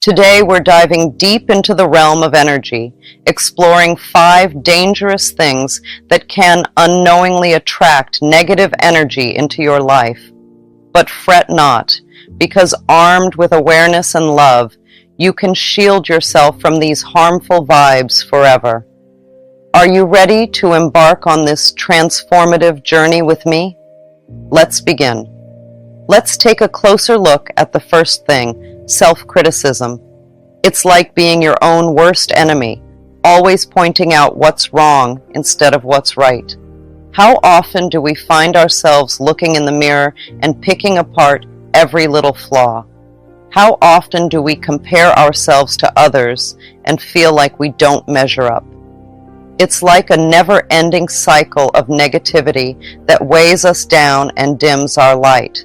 Today we're diving deep into the realm of energy, exploring 5 dangerous things that can unknowingly attract negative energy into your life. But fret not, because armed with awareness and love, you can shield yourself from these harmful vibes forever. Are you ready to embark on this transformative journey with me? Let's begin. Let's take a closer look at the first thing, self-criticism. It's like being your own worst enemy, always pointing out what's wrong instead of what's right. How often do we find ourselves looking in the mirror and picking apart every little flaw? How often do we compare ourselves to others and feel like we don't measure up? It's like a never-ending cycle of negativity that weighs us down and dims our light.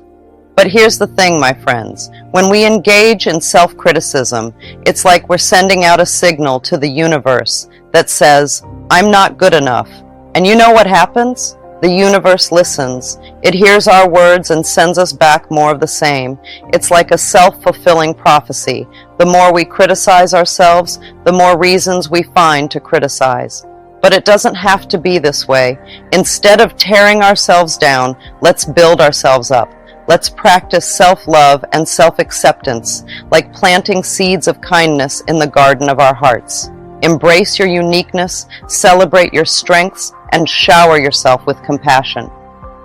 But here's the thing, my friends. When we engage in self-criticism, it's like we're sending out a signal to the universe that says, I'm not good enough. And you know what happens? The universe listens. It hears our words and sends us back more of the same. It's like a self-fulfilling prophecy. The more we criticize ourselves, the more reasons we find to criticize. But it doesn't have to be this way. Instead of tearing ourselves down, let's build ourselves up. Let's practice self-love and self-acceptance, like planting seeds of kindness in the garden of our hearts. Embrace your uniqueness, celebrate your strengths, and shower yourself with compassion.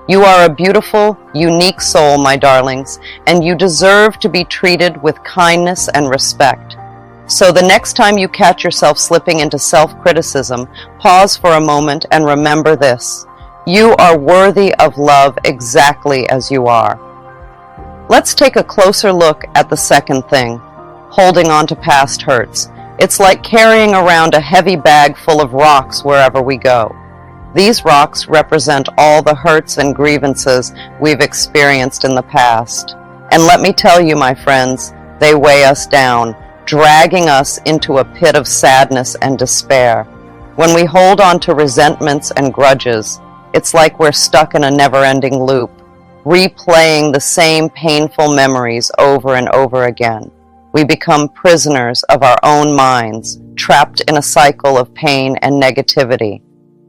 You are a beautiful, unique soul, my darlings, and you deserve to be treated with kindness and respect. So the next time you catch yourself slipping into self-criticism, pause for a moment and remember this. You are worthy of love exactly as you are. Let's take a closer look at the second thing, holding on to past hurts. It's like carrying around a heavy bag full of rocks wherever we go. These rocks represent all the hurts and grievances we've experienced in the past. And let me tell you, my friends, they weigh us down, dragging us into a pit of sadness and despair. When we hold on to resentments and grudges, it's like we're stuck in a never-ending loop, replaying the same painful memories over and over again. We become prisoners of our own minds, trapped in a cycle of pain and negativity.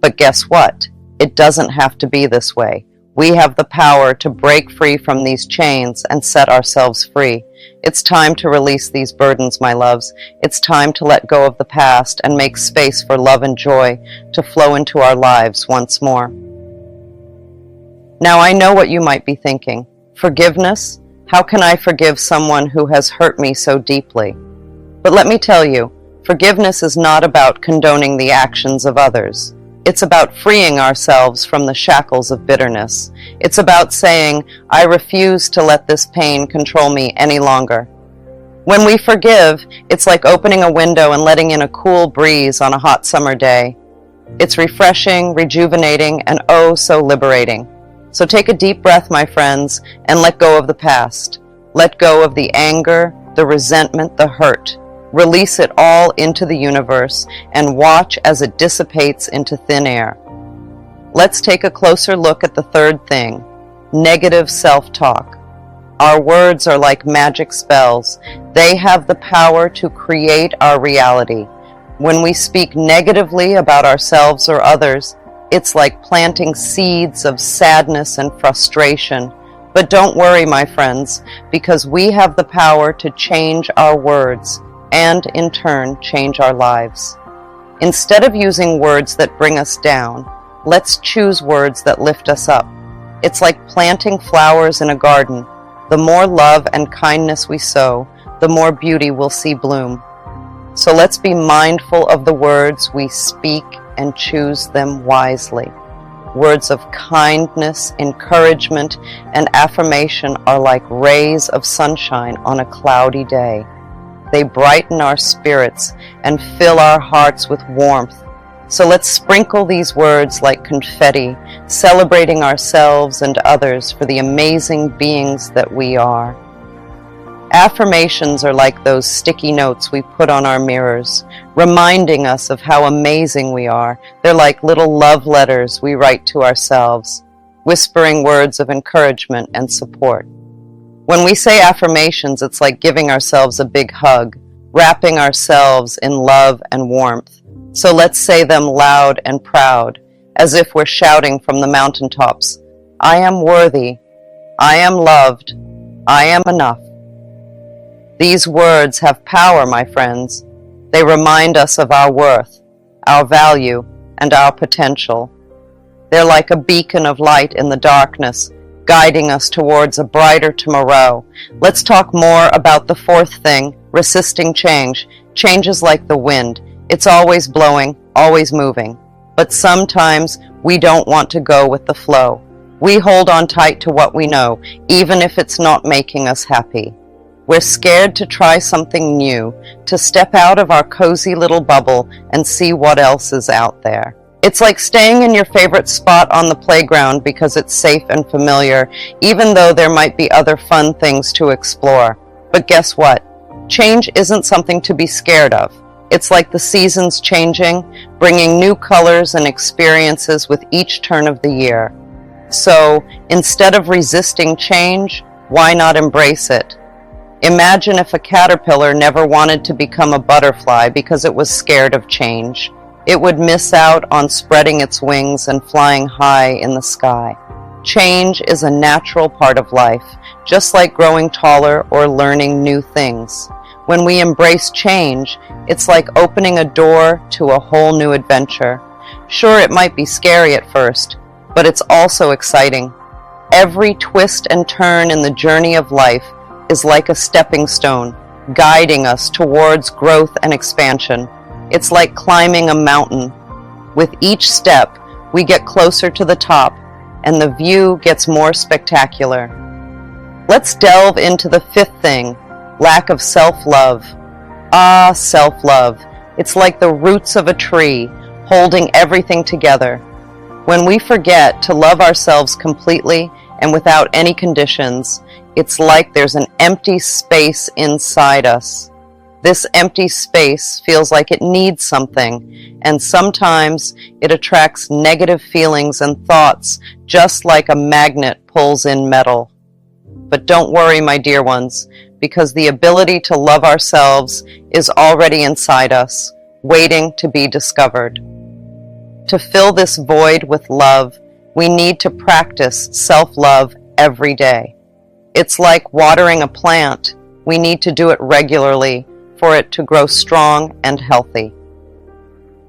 But guess what? It doesn't have to be this way. We have the power to break free from these chains and set ourselves free. It's time to release these burdens, my loves. It's time to let go of the past and make space for love and joy to flow into our lives once more. Now I know what you might be thinking. Forgiveness? How can I forgive someone who has hurt me so deeply? But let me tell you, forgiveness is not about condoning the actions of others. It's about freeing ourselves from the shackles of bitterness. It's about saying, I refuse to let this pain control me any longer. When we forgive, it's like opening a window and letting in a cool breeze on a hot summer day. It's refreshing, rejuvenating, and oh so liberating. So take a deep breath, my friends, and let go of the past. Let go of the anger, the resentment, the hurt. Release it all into the universe and watch as it dissipates into thin air. Let's take a closer look at the third thing, negative self-talk. Our words are like magic spells. They have the power to create our reality. When we speak negatively about ourselves or others, it's like planting seeds of sadness and frustration. But don't worry, my friends, because we have the power to change our words and, in turn, change our lives. Instead of using words that bring us down, let's choose words that lift us up. It's like planting flowers in a garden. The more love and kindness we sow, the more beauty we'll see bloom. So let's be mindful of the words we speak and choose them wisely. Words of kindness, encouragement, and affirmation are like rays of sunshine on a cloudy day. They brighten our spirits and fill our hearts with warmth. So let's sprinkle these words like confetti, celebrating ourselves and others for the amazing beings that we are. Affirmations are like those sticky notes we put on our mirrors, reminding us of how amazing we are. They're like little love letters we write to ourselves, whispering words of encouragement and support. When we say affirmations, it's like giving ourselves a big hug, wrapping ourselves in love and warmth. So let's say them loud and proud, as if we're shouting from the mountaintops. I am worthy. I am loved. I am enough. These words have power, my friends. They remind us of our worth, our value, and our potential. They're like a beacon of light in the darkness, guiding us towards a brighter tomorrow. Let's talk more about the fourth thing, resisting change. Change is like the wind. It's always blowing, always moving. But sometimes we don't want to go with the flow. We hold on tight to what we know, even if it's not making us happy. We're scared to try something new, to step out of our cozy little bubble and see what else is out there. It's like staying in your favorite spot on the playground because it's safe and familiar, even though there might be other fun things to explore. But guess what? Change isn't something to be scared of. It's like the seasons changing, bringing new colors and experiences with each turn of the year. So, instead of resisting change, why not embrace it? Imagine if a caterpillar never wanted to become a butterfly because it was scared of change. It would miss out on spreading its wings and flying high in the sky. Change is a natural part of life, just like growing taller or learning new things. When we embrace change, it's like opening a door to a whole new adventure. Sure, it might be scary at first, but it's also exciting. Every twist and turn in the journey of life is like a stepping stone, guiding us towards growth and expansion. It's like climbing a mountain. With each step, we get closer to the top, and the view gets more spectacular. Let's delve into the fifth thing, lack of self-love. Ah, self-love. It's like the roots of a tree, holding everything together. When we forget to love ourselves completely and without any conditions, it's like there's an empty space inside us. This empty space feels like it needs something, and sometimes it attracts negative feelings and thoughts, just like a magnet pulls in metal. But don't worry, my dear ones, because the ability to love ourselves is already inside us, waiting to be discovered. To fill this void with love, we need to practice self-love every day. It's like watering a plant. We need to do it regularly for it to grow strong and healthy.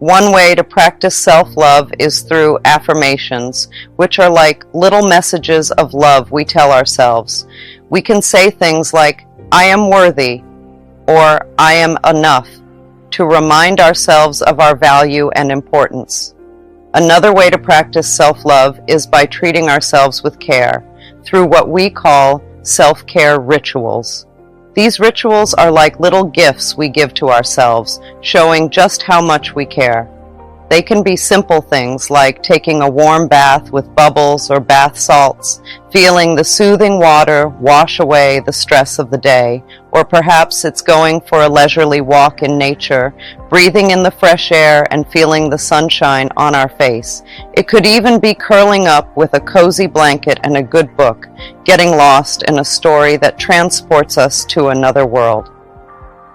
One way to practice self-love is through affirmations, which are like little messages of love we tell ourselves. We can say things like, I am worthy, or I am enough, to remind ourselves of our value and importance. Another way to practice self-love is by treating ourselves with care, through what we call self-care rituals. These rituals are like little gifts we give to ourselves, showing just how much we care. They can be simple things like taking a warm bath with bubbles or bath salts, feeling the soothing water wash away the stress of the day, or perhaps it's going for a leisurely walk in nature, breathing in the fresh air and feeling the sunshine on our face. It could even be curling up with a cozy blanket and a good book, getting lost in a story that transports us to another world.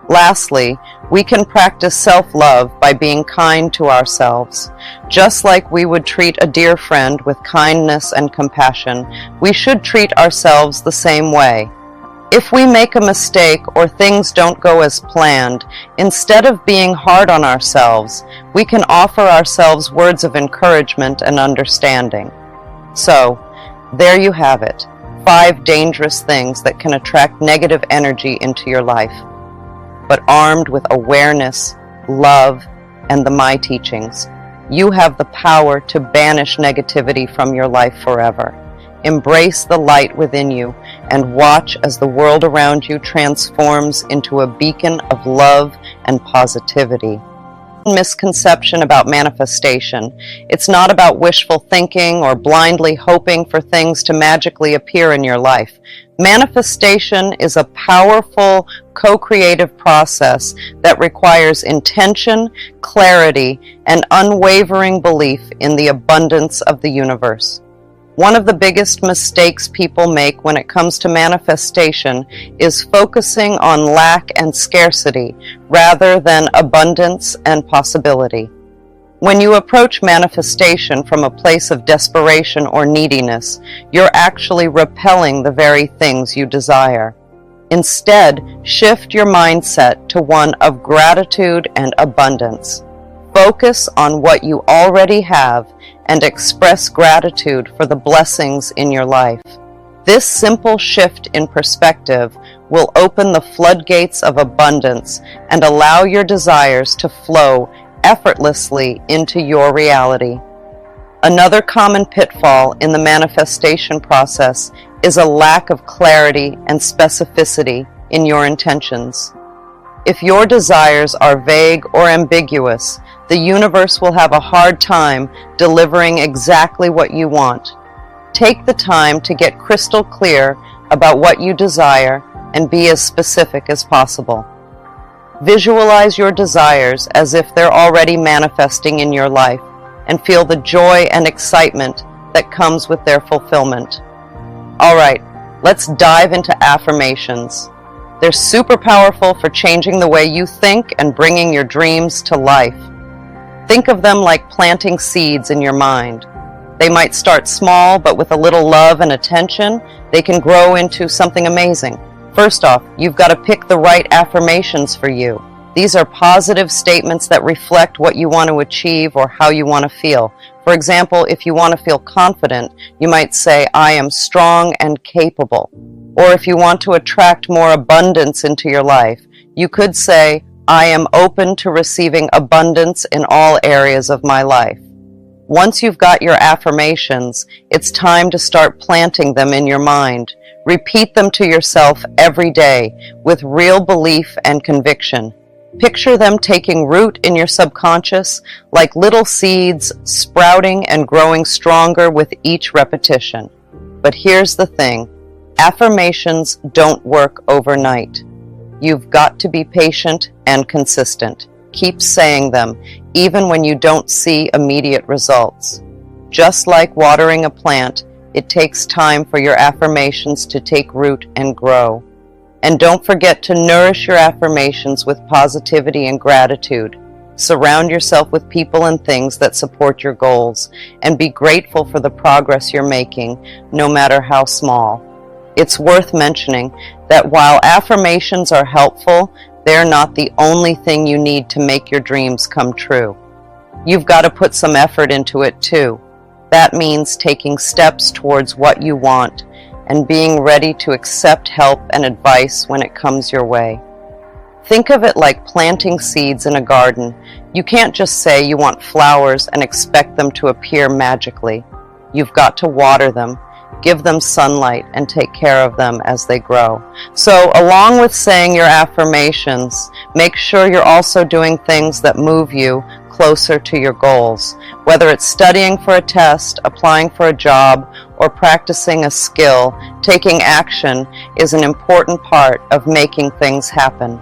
Lastly, we can practice self-love by being kind to ourselves. Just like we would treat a dear friend with kindness and compassion, we should treat ourselves the same way. If we make a mistake or things don't go as planned, instead of being hard on ourselves, we can offer ourselves words of encouragement and understanding. So, there you have it, 5 dangerous things that can attract negative energy into your life. But armed with awareness, love, and the My teachings, you have the power to banish negativity from your life forever. Embrace the light within you and watch as the world around you transforms into a beacon of love and positivity. Misconception about manifestation. It's not about wishful thinking or blindly hoping for things to magically appear in your life. Manifestation is a powerful, co-creative process that requires intention, clarity, and unwavering belief in the abundance of the universe. One of the biggest mistakes people make when it comes to manifestation is focusing on lack and scarcity rather than abundance and possibility. When you approach manifestation from a place of desperation or neediness, you're actually repelling the very things you desire. Instead, shift your mindset to one of gratitude and abundance. Focus on what you already have and express gratitude for the blessings in your life. This simple shift in perspective will open the floodgates of abundance and allow your desires to flow effortlessly into your reality. Another common pitfall in the manifestation process is a lack of clarity and specificity in your intentions. If your desires are vague or ambiguous, the universe will have a hard time delivering exactly what you want. Take the time to get crystal clear about what you desire and be as specific as possible. Visualize your desires as if they're already manifesting in your life and feel the joy and excitement that comes with their fulfillment. All right, let's dive into affirmations. They're super powerful for changing the way you think and bringing your dreams to life. Think of them like planting seeds in your mind. They might start small, but with a little love and attention, they can grow into something amazing. First off, you've got to pick the right affirmations for you. These are positive statements that reflect what you want to achieve or how you want to feel. For example, if you want to feel confident, you might say, "I am strong and capable." Or if you want to attract more abundance into your life, you could say, "I am open to receiving abundance in all areas of my life." Once you've got your affirmations, it's time to start planting them in your mind. Repeat them to yourself every day with real belief and conviction. Picture them taking root in your subconscious like little seeds, sprouting and growing stronger with each repetition. But here's the thing, affirmations don't work overnight. You've got to be patient and consistent. Keep saying them, even when you don't see immediate results. Just like watering a plant, it takes time for your affirmations to take root and grow. And don't forget to nourish your affirmations with positivity and gratitude. Surround yourself with people and things that support your goals, and be grateful for the progress you're making, no matter how small. It's worth mentioning that while affirmations are helpful, they're not the only thing you need to make your dreams come true. You've got to put some effort into it too. That means taking steps towards what you want and being ready to accept help and advice when it comes your way. Think of it like planting seeds in a garden. You can't just say you want flowers and expect them to appear magically. You've got to water them, give them sunlight, and take care of them as they grow. So, along with saying your affirmations, make sure you're also doing things that move you closer to your goals. Whether it's studying for a test, applying for a job, or practicing a skill, taking action is an important part of making things happen.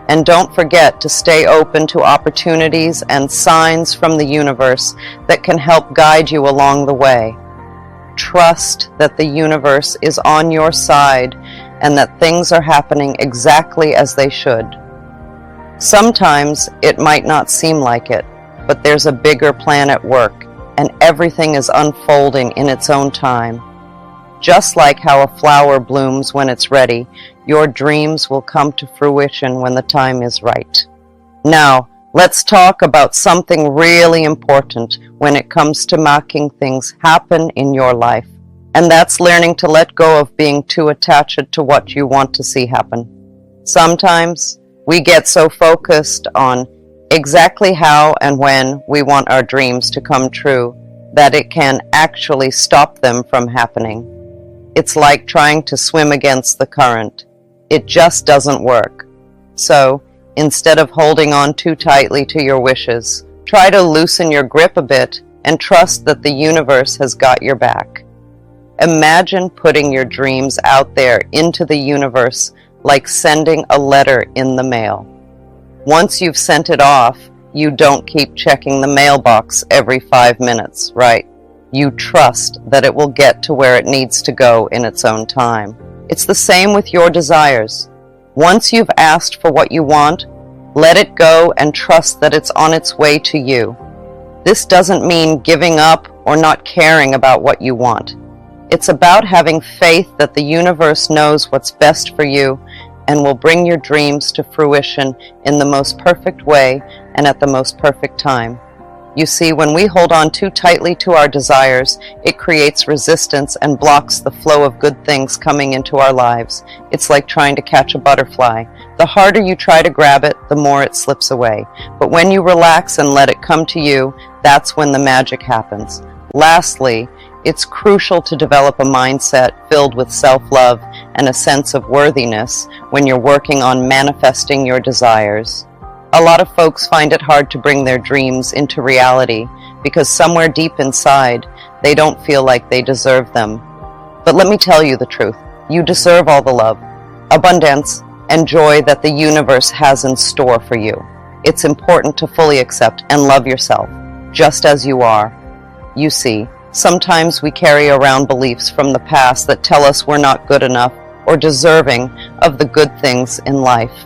And don't forget to stay open to opportunities and signs from the universe that can help guide you along the way. Trust that the universe is on your side and that things are happening exactly as they should. Sometimes it might not seem like it, but there's a bigger plan at work, and everything is unfolding in its own time. Just like how a flower blooms when it's ready, your dreams will come to fruition when the time is right. Now, let's talk about something really important when it comes to making things happen in your life. And that's learning to let go of being too attached to what you want to see happen. Sometimes we get so focused on exactly how and when we want our dreams to come true that it can actually stop them from happening. It's like trying to swim against the current. It just doesn't work. So, instead of holding on too tightly to your wishes, try to loosen your grip a bit and trust that the universe has got your back. Imagine putting your dreams out there into the universe like sending a letter in the mail. Once you've sent it off, you don't keep checking the mailbox every 5 minutes, right? You trust that it will get to where it needs to go in its own time. It's the same with your desires. Once you've asked for what you want, let it go and trust that it's on its way to you. This doesn't mean giving up or not caring about what you want. It's about having faith that the universe knows what's best for you and will bring your dreams to fruition in the most perfect way and at the most perfect time. You see, when we hold on too tightly to our desires, it creates resistance and blocks the flow of good things coming into our lives. It's like trying to catch a butterfly. The harder you try to grab it, the more it slips away. But when you relax and let it come to you, that's when the magic happens. Lastly, it's crucial to develop a mindset filled with self-love and a sense of worthiness when you're working on manifesting your desires. A lot of folks find it hard to bring their dreams into reality because somewhere deep inside, they don't feel like they deserve them. But let me tell you the truth. You deserve all the love, abundance, and joy that the universe has in store for you. It's important to fully accept and love yourself, just as you are. You see, sometimes we carry around beliefs from the past that tell us we're not good enough or deserving of the good things in life.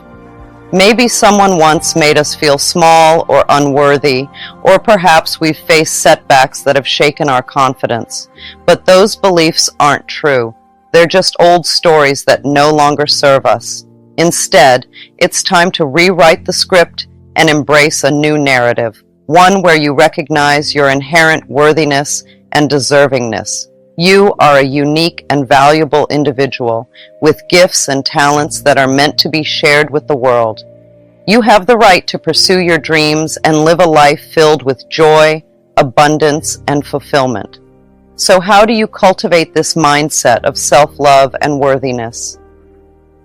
Maybe someone once made us feel small or unworthy, or perhaps we've faced setbacks that have shaken our confidence. But those beliefs aren't true. They're just old stories that no longer serve us. Instead, it's time to rewrite the script and embrace a new narrative, one where you recognize your inherent worthiness and deservingness. You are a unique and valuable individual with gifts and talents that are meant to be shared with the world. You have the right to pursue your dreams and live a life filled with joy, abundance, and fulfillment. So how do you cultivate this mindset of self-love and worthiness?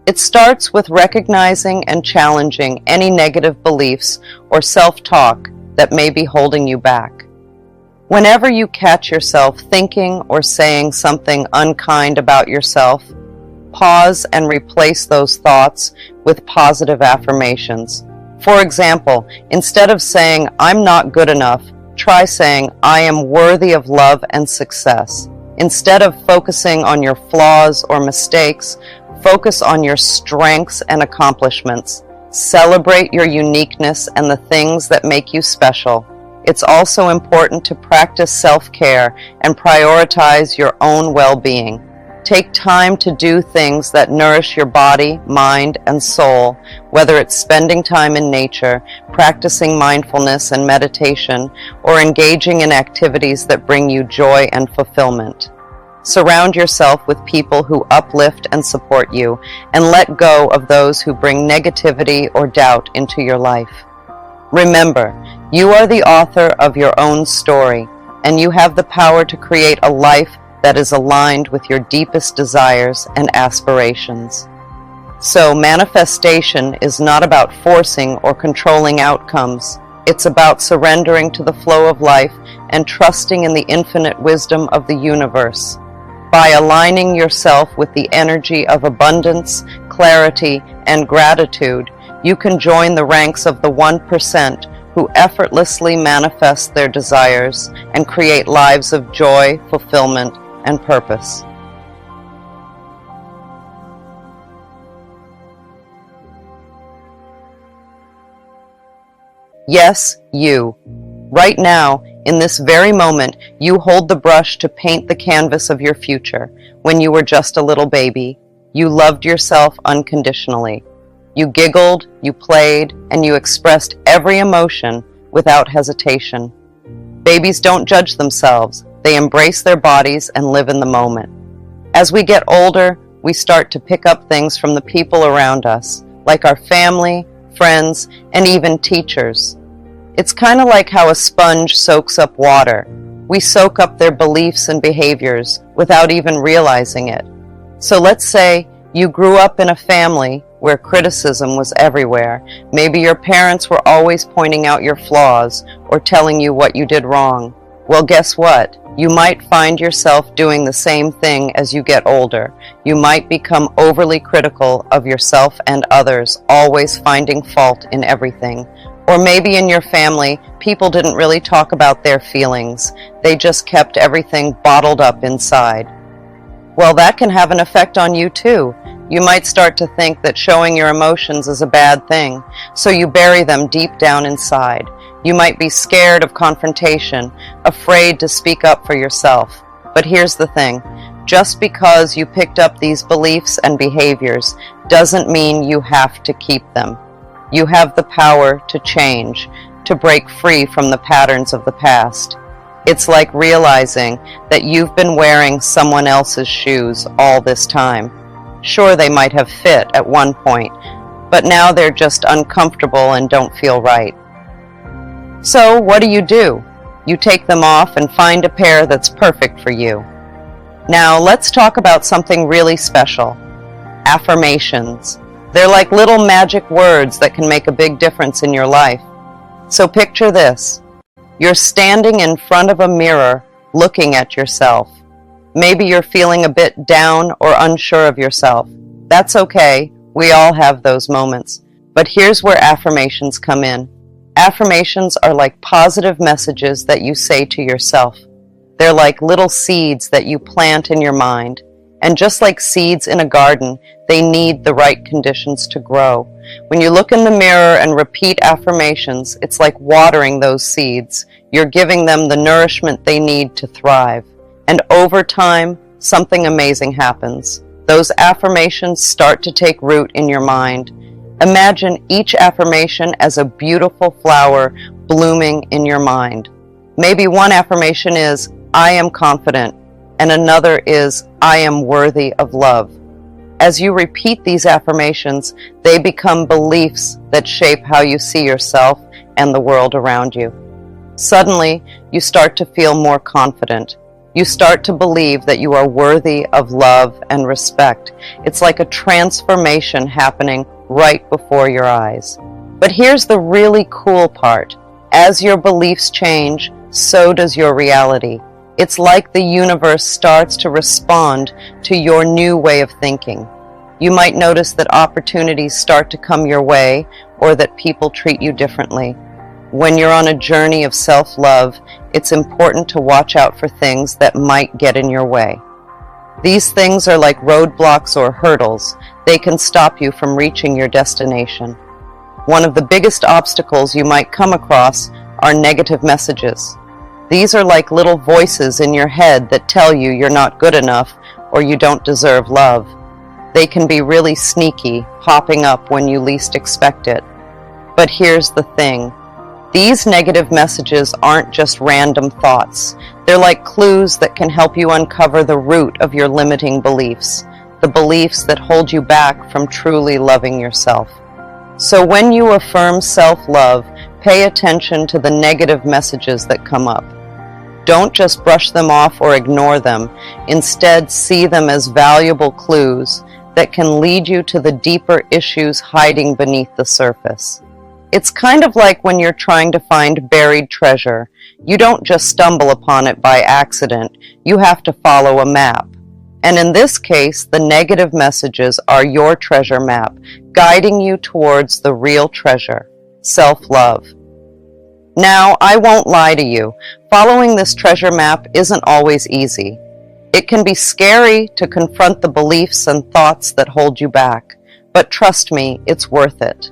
It starts with recognizing and challenging any negative beliefs or self-talk that may be holding you back. Whenever you catch yourself thinking or saying something unkind about yourself, pause and replace those thoughts with positive affirmations. For example, instead of saying, "I'm not good enough," try saying, "I am worthy of love and success." Instead of focusing on your flaws or mistakes, focus on your strengths and accomplishments. Celebrate your uniqueness and the things that make you special. It's also important to practice self-care and prioritize your own well-being. Take time to do things that nourish your body, mind, and soul, whether it's spending time in nature, practicing mindfulness and meditation, or engaging in activities that bring you joy and fulfillment. Surround yourself with people who uplift and support you, and let go of those who bring negativity or doubt into your life. Remember, you are the author of your own story, and you have the power to create a life that is aligned with your deepest desires and aspirations. So, manifestation is not about forcing or controlling outcomes. It's about surrendering to the flow of life and trusting in the infinite wisdom of the universe. By aligning yourself with the energy of abundance, clarity, and gratitude, you can join the ranks of the 1% who effortlessly manifest their desires and create lives of joy, fulfillment, and purpose. Yes, you. Right now, in this very moment, you hold the brush to paint the canvas of your future. When you were just a little baby, you loved yourself unconditionally. You giggled, you played, and you expressed every emotion without hesitation. Babies don't judge themselves. They embrace their bodies and live in the moment. As we get older, we start to pick up things from the people around us, like our family, friends, and even teachers. It's kind of like how a sponge soaks up water. We soak up their beliefs and behaviors without even realizing it. So let's say you grew up in a family where criticism was everywhere. Maybe your parents were always pointing out your flaws or telling you what you did wrong. Well, guess what? You might find yourself doing the same thing as you get older. You might become overly critical of yourself and others, always finding fault in everything. Or maybe in your family, people didn't really talk about their feelings. They just kept everything bottled up inside. Well, that can have an effect on you too. You might start to think that showing your emotions is a bad thing, so you bury them deep down inside. You might be scared of confrontation, afraid to speak up for yourself. But here's the thing. Just because you picked up these beliefs and behaviors doesn't mean you have to keep them. You have the power to change, to break free from the patterns of the past. It's like realizing that you've been wearing someone else's shoes all this time. Sure, they might have fit at one point, but now they're just uncomfortable and don't feel right. So what do? You take them off and find a pair that's perfect for you. Now let's talk about something really special. Affirmations. They're like little magic words that can make a big difference in your life. So picture this. You're standing in front of a mirror, looking at yourself. Maybe you're feeling a bit down or unsure of yourself. That's okay. We all have those moments. But here's where affirmations come in. Affirmations are like positive messages that you say to yourself. They're like little seeds that you plant in your mind. And just like seeds in a garden, they need the right conditions to grow. When you look in the mirror and repeat affirmations, it's like watering those seeds. You're giving them the nourishment they need to thrive. And over time, something amazing happens. Those affirmations start to take root in your mind. Imagine each affirmation as a beautiful flower blooming in your mind. Maybe one affirmation is, I am confident, and another is, I am worthy of love. As you repeat these affirmations, they become beliefs that shape how you see yourself and the world around you. Suddenly, you start to feel more confident. You start to believe that you are worthy of love and respect. It's like a transformation happening right before your eyes. But here's the really cool part. As your beliefs change, so does your reality. It's like the universe starts to respond to your new way of thinking. You might notice that opportunities start to come your way, or that people treat you differently. When you're on a journey of self-love, it's important to watch out for things that might get in your way. These things are like roadblocks or hurdles. They can stop you from reaching your destination. One of the biggest obstacles you might come across are negative messages. These are like little voices in your head that tell you you're not good enough or you don't deserve love. They can be really sneaky, popping up when you least expect it. But here's the thing. These negative messages aren't just random thoughts. They're like clues that can help you uncover the root of your limiting beliefs, the beliefs that hold you back from truly loving yourself. So when you affirm self-love, pay attention to the negative messages that come up. Don't just brush them off or ignore them. Instead, see them as valuable clues that can lead you to the deeper issues hiding beneath the surface. It's kind of like when you're trying to find buried treasure. You don't just stumble upon it by accident. You have to follow a map. And in this case, the negative messages are your treasure map, guiding you towards the real treasure, self-love. Now, I won't lie to you. Following this treasure map isn't always easy. It can be scary to confront the beliefs and thoughts that hold you back, but trust me, it's worth it.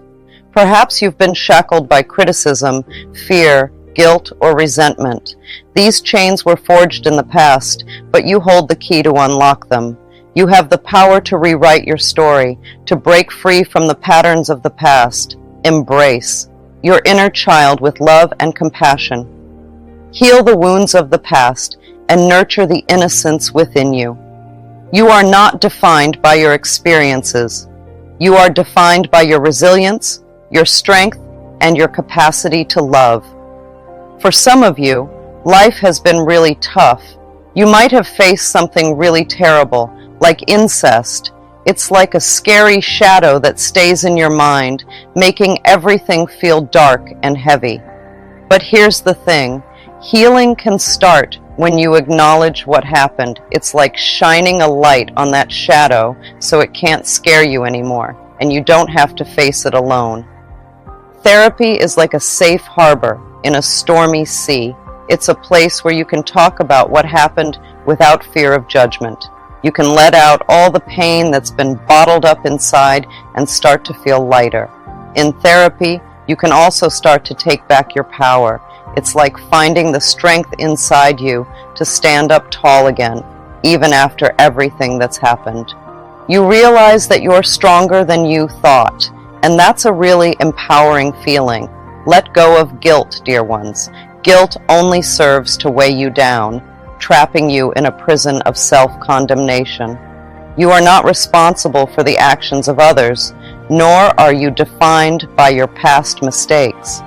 Perhaps you've been shackled by criticism, fear, guilt, or resentment. These chains were forged in the past, but you hold the key to unlock them. You have the power to rewrite your story, to break free from the patterns of the past. Embrace your inner child with love and compassion. Heal the wounds of the past and nurture the innocence within you. You are not defined by your experiences. You are defined by your resilience, your strength, and your capacity to love. For some of you, life has been really tough. You might have faced something really terrible, like incest. It's like a scary shadow that stays in your mind, making everything feel dark and heavy. But here's the thing. Healing can start when you acknowledge what happened. It's like shining a light on that shadow so it can't scare you anymore, and you don't have to face it alone. Therapy is like a safe harbor in a stormy sea. It's a place where you can talk about what happened without fear of judgment. You can let out all the pain that's been bottled up inside and start to feel lighter. In therapy, you can also start to take back your power. It's like finding the strength inside you to stand up tall again, even after everything that's happened. You realize that you're stronger than you thought, and that's a really empowering feeling. Let go of guilt, dear ones. Guilt only serves to weigh you down, trapping you in a prison of self-condemnation. You are not responsible for the actions of others, nor are you defined by your past mistakes.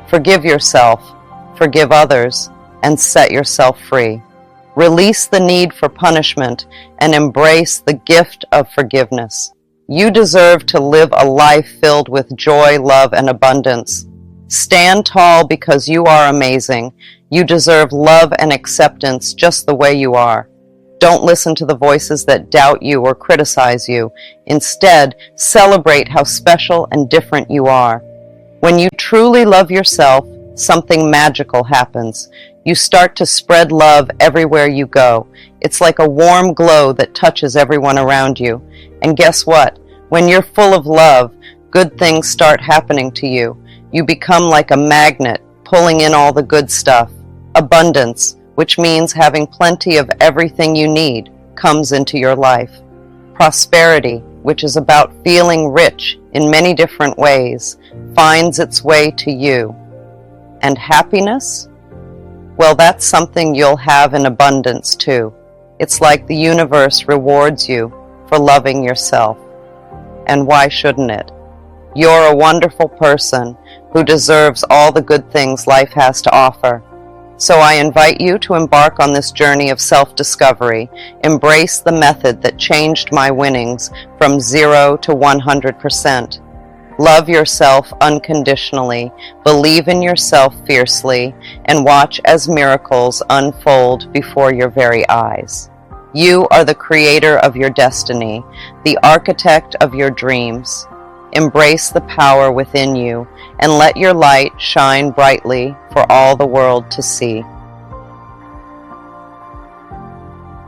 Forgive yourself, forgive others, and set yourself free. Release the need for punishment and embrace the gift of forgiveness. You deserve to live a life filled with joy, love, and abundance. Stand tall because you are amazing. You deserve love and acceptance just the way you are. Don't listen to the voices that doubt you or criticize you. Instead, celebrate how special and different you are. When you truly love yourself, something magical happens. You start to spread love everywhere you go. It's like a warm glow that touches everyone around you. And guess what? When you're full of love, good things start happening to you. You become like a magnet, pulling in all the good stuff. Abundance, which means having plenty of everything you need, comes into your life. Prosperity, which is about feeling rich in many different ways, finds its way to you. And happiness? Well, that's something you'll have in abundance too. It's like the universe rewards you for loving yourself. And why shouldn't it? You're a wonderful person who deserves all the good things life has to offer. So I invite you to embark on this journey of self-discovery. Embrace the method that changed my winnings from 0 to 100%. Love yourself unconditionally, believe in yourself fiercely, and watch as miracles unfold before your very eyes. You are the creator of your destiny, the architect of your dreams. Embrace the power within you and let your light shine brightly for all the world to see.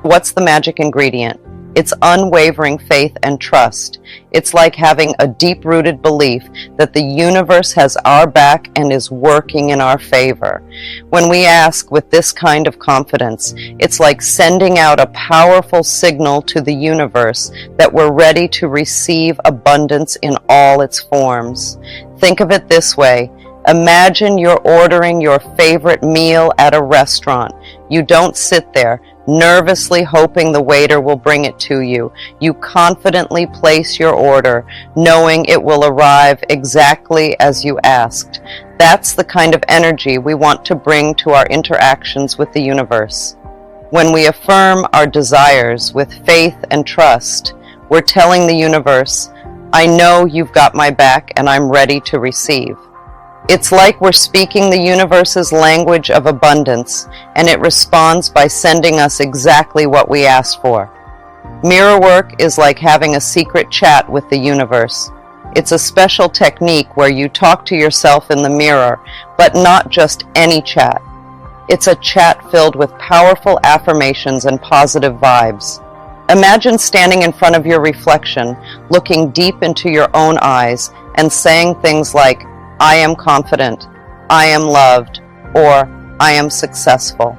What's the magic ingredient? It's unwavering faith and trust. It's like having a deep-rooted belief that the universe has our back and is working in our favor. When we ask with this kind of confidence, it's like sending out a powerful signal to the universe that we're ready to receive abundance in all its forms. Think of it this way. Imagine you're ordering your favorite meal at a restaurant. You don't sit there nervously hoping the waiter will bring it to you. You confidently place your order, knowing it will arrive exactly as you asked. That's the kind of energy we want to bring to our interactions with the universe. When we affirm our desires with faith and trust, we're telling the universe, I know you've got my back and I'm ready to receive. It's like we're speaking the universe's language of abundance, and it responds by sending us exactly what we asked for. Mirror work is like having a secret chat with the universe. It's a special technique where you talk to yourself in the mirror, but not just any chat. It's a chat filled with powerful affirmations and positive vibes. Imagine standing in front of your reflection, looking deep into your own eyes, and saying things like, I am confident, I am loved, or I am successful.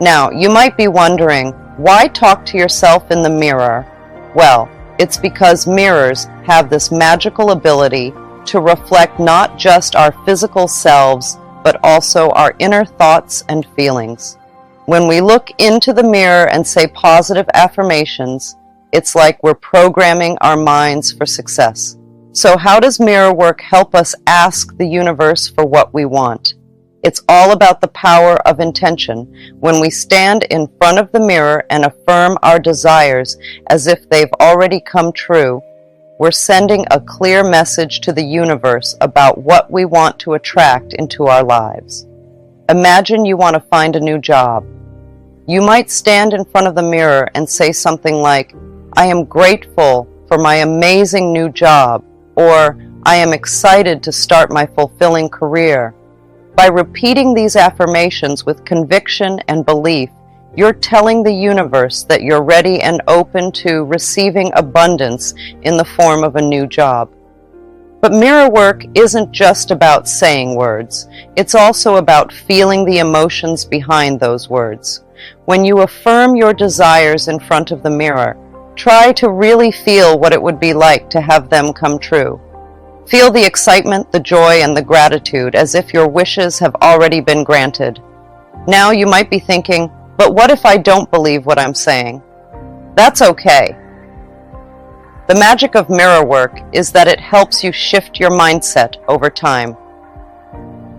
Now, you might be wondering, why talk to yourself in the mirror? Well, it's because mirrors have this magical ability to reflect not just our physical selves, but also our inner thoughts and feelings. When we look into the mirror and say positive affirmations, it's like we're programming our minds for success. So how does mirror work help us ask the universe for what we want? It's all about the power of intention. When we stand in front of the mirror and affirm our desires as if they've already come true, we're sending a clear message to the universe about what we want to attract into our lives. Imagine you want to find a new job. You might stand in front of the mirror and say something like, I am grateful for my amazing new job, or I am excited to start my fulfilling career. By repeating these affirmations with conviction and belief, you're telling the universe that you're ready and open to receiving abundance in the form of a new job. But mirror work isn't just about saying words. It's also about feeling the emotions behind those words. When you affirm your desires in front of the mirror, try to really feel what it would be like to have them come true. Feel the excitement, the joy, and the gratitude as if your wishes have already been granted. Now you might be thinking, but what if I don't believe what I'm saying? That's okay. The magic of mirror work is that it helps you shift your mindset over time.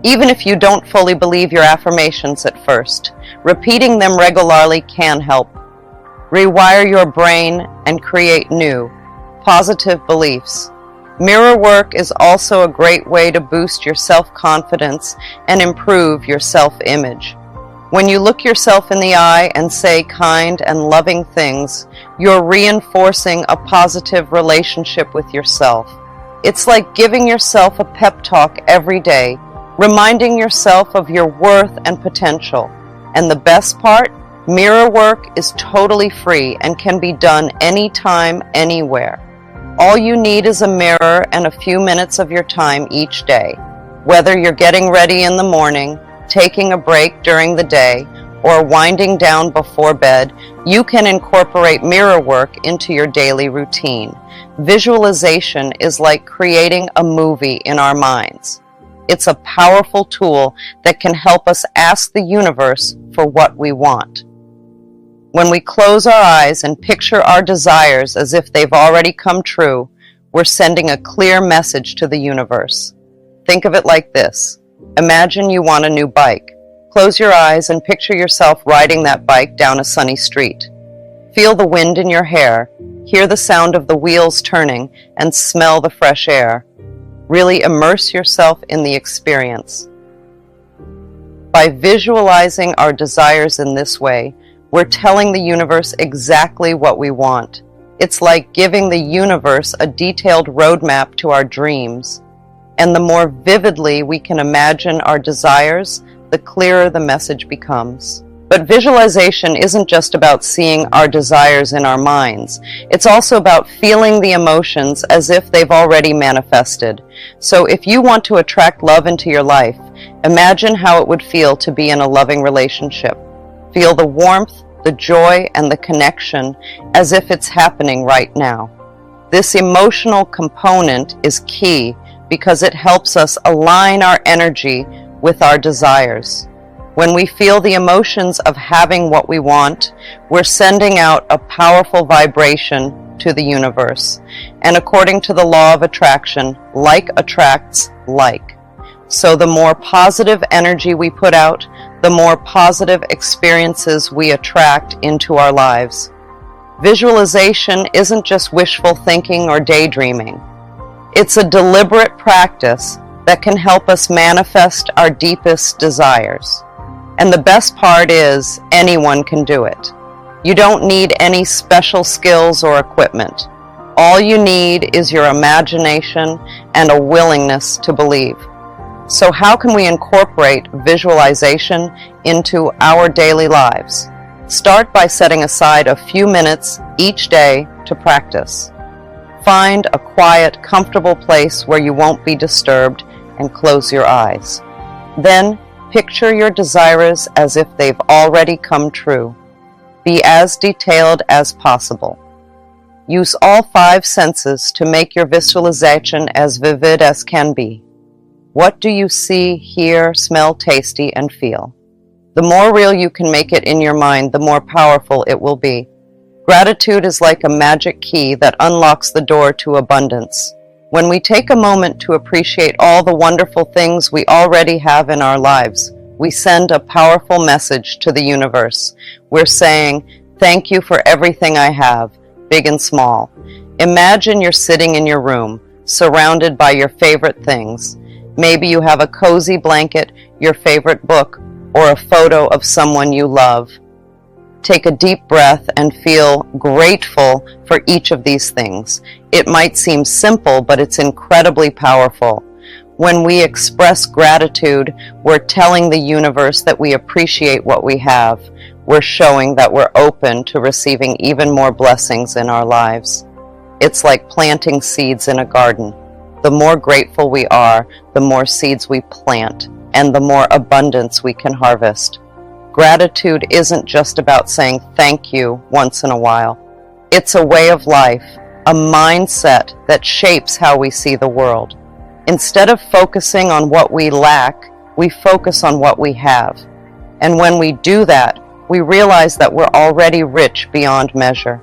Even if you don't fully believe your affirmations at first, repeating them regularly can help. Rewire your brain and create new, positive beliefs. Mirror work is also a great way to boost your self-confidence and improve your self-image. When you look yourself in the eye and say kind and loving things, you're reinforcing a positive relationship with yourself. It's like giving yourself a pep talk every day, reminding yourself of your worth and potential. And the best part, mirror work is totally free and can be done anytime, anywhere. All you need is a mirror and a few minutes of your time each day. Whether you're getting ready in the morning, taking a break during the day, or winding down before bed, you can incorporate mirror work into your daily routine. Visualization is like creating a movie in our minds. It's a powerful tool that can help us ask the universe for what we want. When we close our eyes and picture our desires as if they've already come true, we're sending a clear message to the universe. Think of it like this. Imagine you want a new bike. Close your eyes and picture yourself riding that bike down a sunny street. Feel the wind in your hair, hear the sound of the wheels turning, and smell the fresh air. Really immerse yourself in the experience. By visualizing our desires in this way, we're telling the universe exactly what we want. It's like giving the universe a detailed roadmap to our dreams. And the more vividly we can imagine our desires, the clearer the message becomes. But visualization isn't just about seeing our desires in our minds. It's also about feeling the emotions as if they've already manifested. So if you want to attract love into your life, imagine how it would feel to be in a loving relationship. Feel the warmth, the joy, and the connection as if it's happening right now. This emotional component is key because it helps us align our energy with our desires. When we feel the emotions of having what we want, we're sending out a powerful vibration to the universe. And according to the law of attraction, like attracts like. So the more positive energy we put out, the more positive experiences we attract into our lives. Visualization isn't just wishful thinking or daydreaming. It's a deliberate practice that can help us manifest our deepest desires. And the best part is, anyone can do it. You don't need any special skills or equipment. All you need is your imagination and a willingness to believe. So how can we incorporate visualization into our daily lives? Start by setting aside a few minutes each day to practice. Find a quiet, comfortable place where you won't be disturbed and close your eyes. Then, picture your desires as if they've already come true. Be as detailed as possible. Use all 5 senses to make your visualization as vivid as can be. What do you see, hear, smell, taste, and feel? The more real you can make it in your mind, the more powerful it will be. Gratitude is like a magic key that unlocks the door to abundance. When we take a moment to appreciate all the wonderful things we already have in our lives, we send a powerful message to the universe. We're saying, thank you for everything I have, big and small. Imagine you're sitting in your room, surrounded by your favorite things. Maybe you have a cozy blanket, your favorite book, or a photo of someone you love. Take a deep breath and feel grateful for each of these things. It might seem simple, but it's incredibly powerful. When we express gratitude, we're telling the universe that we appreciate what we have. We're showing that we're open to receiving even more blessings in our lives. It's like planting seeds in a garden. The more grateful we are, the more seeds we plant, and the more abundance we can harvest. Gratitude isn't just about saying thank you once in a while. It's a way of life, a mindset that shapes how we see the world. Instead of focusing on what we lack, we focus on what we have. And when we do that, we realize that we're already rich beyond measure.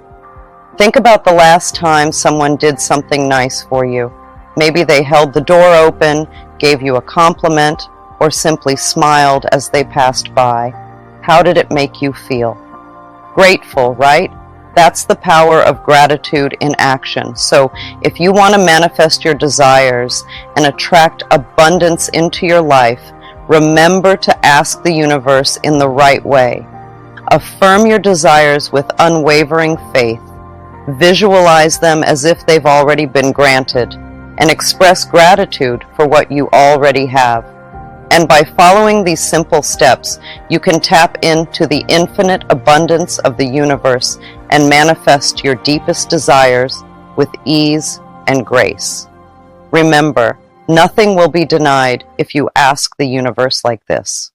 Think about the last time someone did something nice for you. Maybe they held the door open, gave you a compliment, or simply smiled as they passed by. How did it make you feel? Grateful, right? That's the power of gratitude in action. So if you want to manifest your desires and attract abundance into your life, remember to ask the universe in the right way. Affirm your desires with unwavering faith. Visualize them as if they've already been granted, and express gratitude for what you already have. And by following these simple steps, you can tap into the infinite abundance of the universe and manifest your deepest desires with ease and grace. Remember, nothing will be denied if you ask the universe like this.